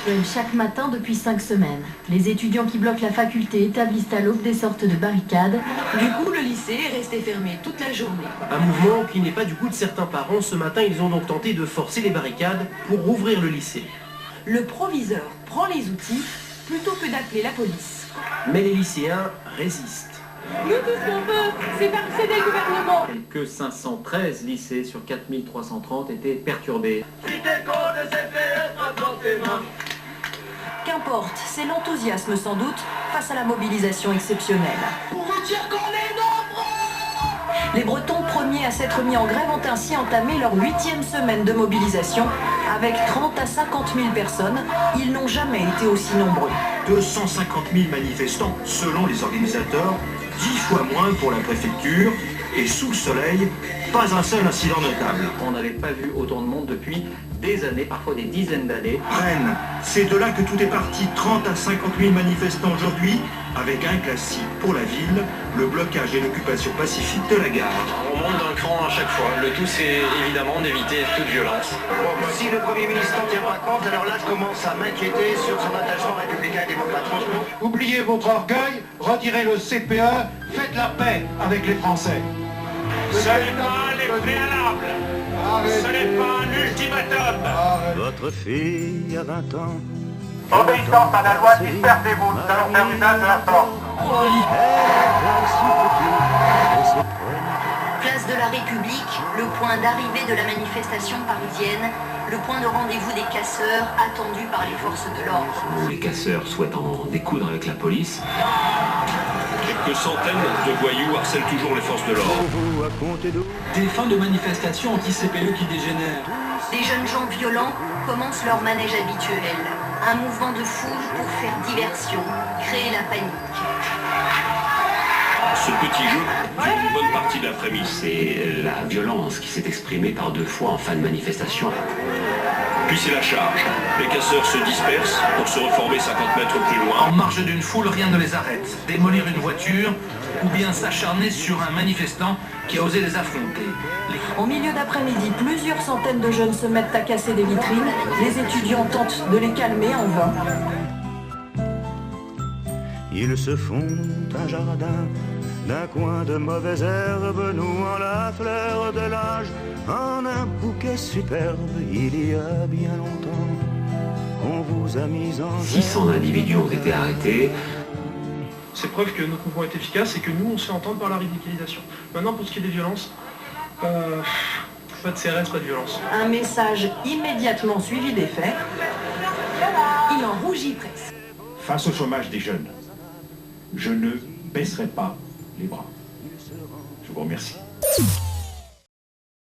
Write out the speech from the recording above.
rituel chaque matin depuis 5 semaines. Les étudiants qui bloquent la faculté établissent à l'aube des sortes de barricades. Du coup, le lycée est resté fermé toute la journée. Un mouvement qui n'est pas du goût de certains parents. Ce matin, ils ont donc tenté de forcer les barricades pour rouvrir le lycée. Le proviseur prend les outils plutôt que d'appeler la police. Mais les lycéens résistent. Nous, tout ce qu'on veut, c'est faire céder le gouvernement. Quelques 513 lycées sur 4330 étaient perturbés. Qu'importe, c'est l'enthousiasme sans doute face à la mobilisation exceptionnelle. Pour vous dire qu'on est nombreux! Les Bretons, premiers à s'être mis en grève, ont ainsi entamé leur 8e semaine de mobilisation. Avec 30 à 50 000 personnes, ils n'ont jamais été aussi nombreux. 250 000 manifestants, selon les organisateurs, 10 fois moins pour la préfecture, et sous le soleil, pas un seul incident notable. On n'avait pas vu autant de monde depuis des années, parfois des dizaines d'années. Rennes, c'est de là que tout est parti, 30 à 50 000 manifestants aujourd'hui, avec un classique pour la ville, le blocage et l'occupation pacifique de la gare. On monte d'un cran à chaque fois. Le tout, c'est évidemment d'éviter toute violence. Bon, si le Premier ministre n'en tient pas compte, alors là je commence à m'inquiéter sur son attachement républicain et démocrate. Franchement. Oubliez votre orgueil, retirez le CPE, faites la paix avec les Français. Ce n'est pas les préalables. Ce n'est pas un ultimatum. Votre fille a 20 ans. Obéissance à la loi, dispersez-vous. Nous allons faire usage de la force. Place de la République, le point d'arrivée de la manifestation parisienne, le point de rendez-vous des casseurs attendus par les forces de l'ordre. Les casseurs souhaitent en découdre avec la police. Quelques centaines de voyous harcèlent toujours les forces de l'ordre. Des fins de manifestation anti-CPE qui dégénèrent. Des jeunes gens violents commencent leur manège habituel. Un mouvement de foule pour faire diversion, créer la panique. Ce petit jeu dure une bonne partie de l'après-midi. C'est la violence qui s'est exprimée par 2 fois en fin de manifestation. Puis c'est la charge. Les casseurs se dispersent pour se reformer 50 mètres plus loin. En marge d'une foule, rien ne les arrête. Démolir une voiture ou bien s'acharner sur un manifestant qui a osé les affronter. Au milieu d'après-midi, plusieurs centaines de jeunes se mettent à casser des vitrines. Les étudiants tentent de les calmer en vain. Ils se font un jardin d'un coin de mauvaises herbes, nouant la fleur de l'âge en un bouquet superbe. Il y a bien longtemps qu'on vous a mis en 600 individus ont été arrêtés. C'est preuve que notre mouvement est efficace et que nous, on se fait entendre par la ridiculisation. Maintenant, pour ce qui est des violences, pas de CRS, pas de violence. Un message immédiatement suivi des faits. Il en rougit presque. Face au chômage des jeunes, je ne baisserai pas les bras. Je vous remercie.